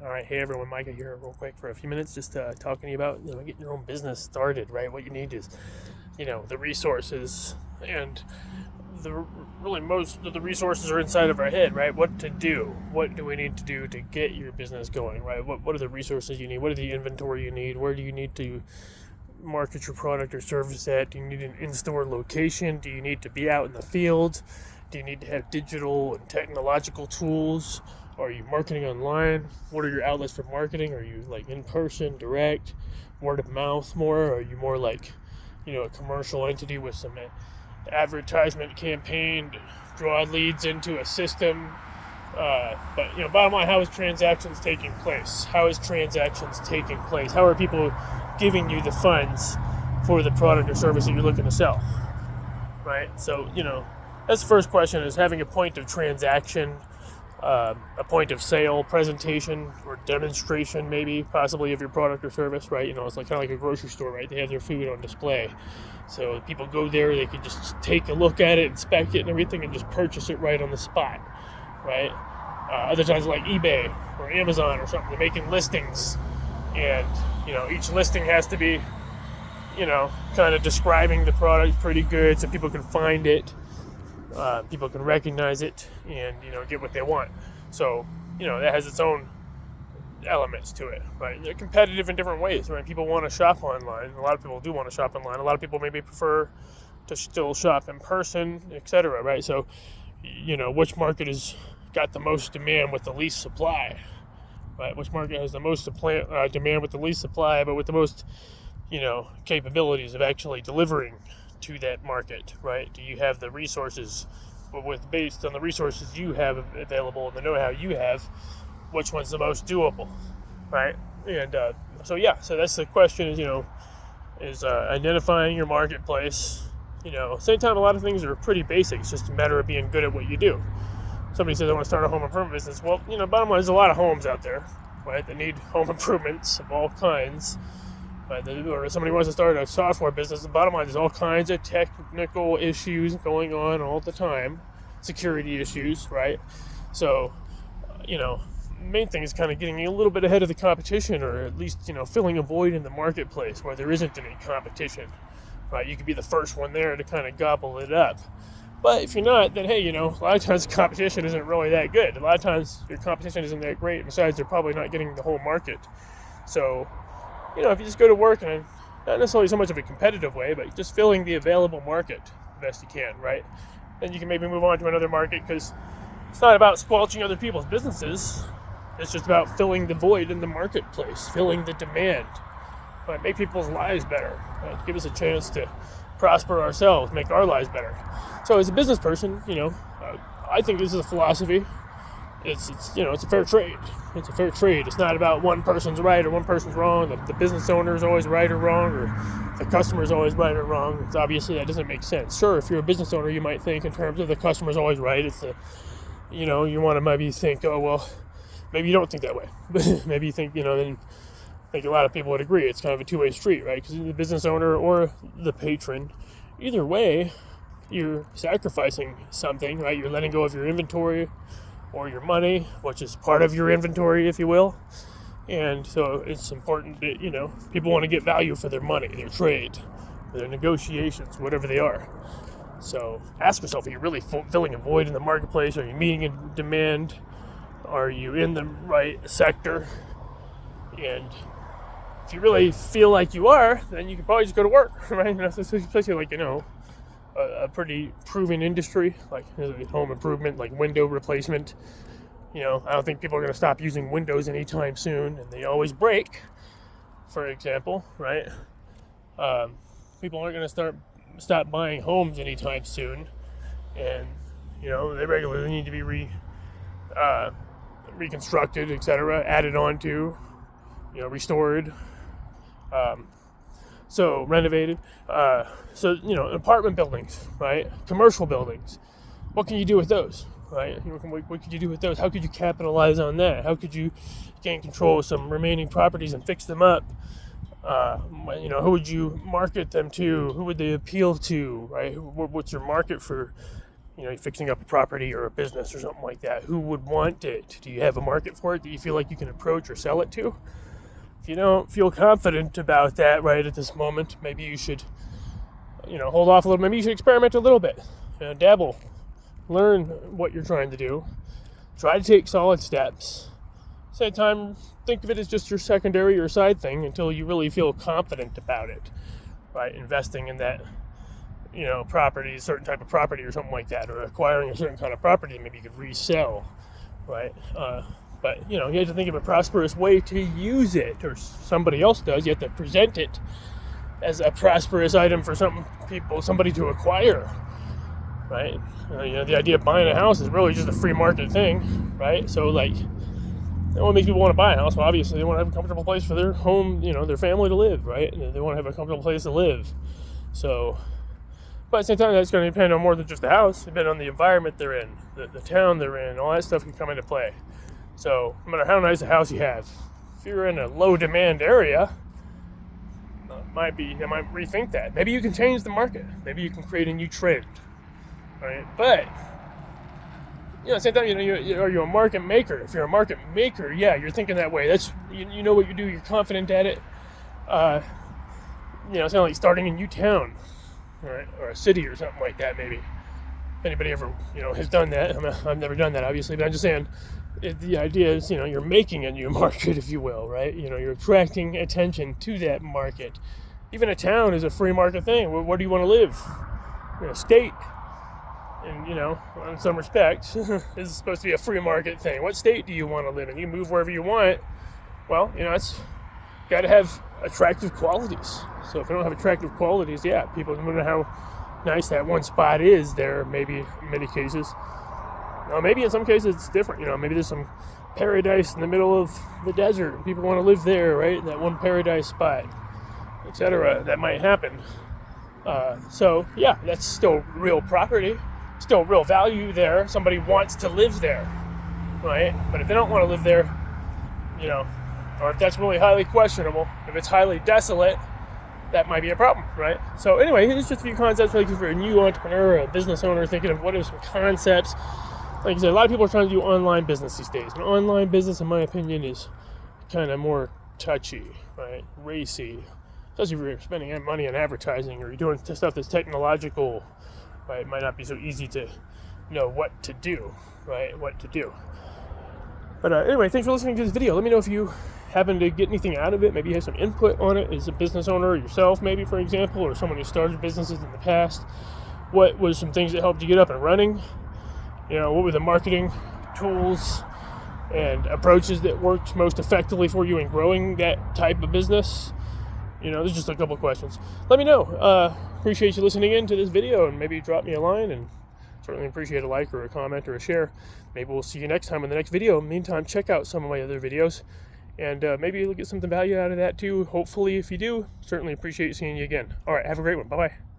All right, hey everyone, Micah here, real quick for a few minutes, just talking to you about getting your own business started. Right, what you need is the resources, and the really most of the resources are inside of our head. Right, what to do, what do we need to do to get your business going? Right, what are the resources you need? What are the inventory you need? Where do you need to market your product or service at? Do you need an in-store location? Do you need to be out in the field? Do you need to have digital and technological tools? Are you marketing online? What are your outlets for marketing? Are you like in person, direct, word of mouth more? Are you more like, a commercial entity with some advertisement campaign to draw leads into a system? But bottom line, how is transactions taking place? How is transactions taking place? How are people giving you the funds for the product or service that you're looking to sell? Right. So that's the first question: is having a point of transaction, a point of sale presentation or demonstration, maybe possibly of your product or service. Right. It's like kind of like a grocery store. Right. They have their food on display, so people go there. They can just take a look at it, inspect it, and everything, and just purchase it right on the spot. Right. Other times like eBay or Amazon or something, they're making listings, and each listing has to be kind of describing the product pretty good so people can find it, people can recognize it, and get what they want. So that has its own elements to it, right? They're competitive in different ways, right? People want to shop online. A lot of people do want to shop online. A lot of people maybe prefer to still shop in person, etc. Right? So which market has got the most demand with the least supply, right? Which market has the most demand with the least supply, but with the most capabilities of actually delivering to that market, right? Do you have the resources, based on the resources you have available and the know-how you have, which one's the most doable, right? And so that's the question: is identifying your marketplace. Same time, a lot of things are pretty basic. It's just a matter of being good at what you do. Somebody says, I want to start a home improvement business. Well, bottom line, there's a lot of homes out there, right, that need home improvements of all kinds. Or somebody wants to start a software business. The bottom line, there's all kinds of technical issues going on all the time, security issues, right? So, the main thing is kind of getting a little bit ahead of the competition, or at least filling a void in the marketplace where there isn't any competition, right? You could be the first one there to kind of gobble it up. But if you're not, then hey, a lot of times the competition isn't really that good. A lot of times your competition isn't that great. Besides, they're probably not getting the whole market. So if you just go to work in not necessarily so much of a competitive way, but just filling the available market the best you can, right? Then you can maybe move on to another market, because it's not about squelching other people's businesses. It's just about filling the void in the marketplace, filling the demand, right? Make people's lives better, right? Give us a chance to prosper ourselves, make our lives better. So as a business person, I think this is a philosophy. It's a fair trade. It's a fair trade. It's not about one person's right or one person's wrong. The business owner is always right or wrong, or the customer is always right or wrong. It's obviously that doesn't make sense. Sure, if you're a business owner, you might think in terms of the customer's always right. It's you want to maybe think, oh well, maybe you don't think that way. Maybe you think, then I think a lot of people would agree. It's kind of a two-way street, right? Because the business owner or the patron, either way, you're sacrificing something, right? You're letting go of your inventory or your money, which is part of your inventory, if you will. And so it's important that, people want to get value for their money, their trade, their negotiations, whatever they are. So ask yourself, are you really filling a void in the marketplace? Are you meeting a demand? Are you in the right sector? And if you really feel like you are, then you can probably just go to work, right? Especially like, a pretty proven industry like home improvement, like window replacement. I don't think people are going to stop using windows anytime soon, and they always break, for example, right? People aren't going to stop buying homes anytime soon, and they regularly need to be reconstructed, etc., added on to, restored. So renovated. Apartment buildings, right? Commercial buildings. What can you do with those, right? What could you do with those? How could you capitalize on that? How could you gain control of some remaining properties and fix them up? Who would you market them to? Who would they appeal to, right? What's your market for you're fixing up a property or a business or something like that. Who would want it? Do you have a market for it that you feel like you can approach or sell it to? If you don't feel confident about that right at this moment, maybe you should, hold off a little. Maybe you should experiment a little bit, dabble, learn what you're trying to do, try to take solid steps. Same time, think of it as just your secondary or side thing until you really feel confident about it, right? Investing in that, property, a certain type of property or something like that, or acquiring a certain kind of property maybe you could resell, right? But, you have to think of a prosperous way to use it, or somebody else does. You have to present it as a prosperous item for somebody to acquire, right? The idea of buying a house is really just a free market thing, right? So, what makes people want to buy a house? Well, obviously, they want to have a comfortable place for their home, their family to live, right? And they want to have a comfortable place to live. So, but at the same time, that's going to depend on more than just the house. Depend on the environment they're in, the town they're in, all that stuff can come into play. So, no matter how nice a house you have, if you're in a low-demand area, I might rethink that. Maybe you can change the market. Maybe you can create a new trend, right? But at the same time, are you a market maker? If you're a market maker, yeah, you're thinking that way. That's you know what you do. You're confident at it. It's kind of like starting a new town, right, or a city or something like that. Maybe if anybody ever has done that. I've never done that, obviously, but I'm just saying. The idea is, you're making a new market, if you will, right? You're attracting attention to that market. Even a town is a free market thing. Where do you want to live? A state. And, in some respects, is supposed to be a free market thing. What state do you want to live in? You can move wherever you want. Well, it's got to have attractive qualities. So if you don't have attractive qualities, yeah, people don't know how nice that one spot is there, maybe in many cases. Maybe in some cases it's different. Maybe there's some paradise in the middle of the desert. People want to live there, right? That one paradise spot, etc. That might happen. So, yeah, that's still real property. Still real value there. Somebody wants to live there, right? But if they don't want to live there, or if that's really highly questionable, if it's highly desolate, that might be a problem, right? So anyway, here's just a few concepts like for a new entrepreneur, a business owner, thinking of what are some concepts. Like I said, a lot of people are trying to do online business these days. And online business, in my opinion, is kind of more touchy, right? Racy. Especially if you're spending money on advertising or you're doing stuff that's technological, right? It might not be so easy to know what to do, right? What to do. But anyway, thanks for listening to this video. Let me know if you happen to get anything out of it. Maybe you have some input on it as a business owner yourself, maybe, for example, or someone who started businesses in the past. What was some things that helped you get up and running? What were the marketing tools and approaches that worked most effectively for you in growing that type of business? There's just a couple questions. Let me know. Appreciate you listening in to this video, and maybe drop me a line, and certainly appreciate a like or a comment or a share. Maybe we'll see you next time in the next video. In the meantime, check out some of my other videos, and maybe you'll get something value out of that too. Hopefully, if you do, certainly appreciate seeing you again. All right, have a great one. Bye-bye.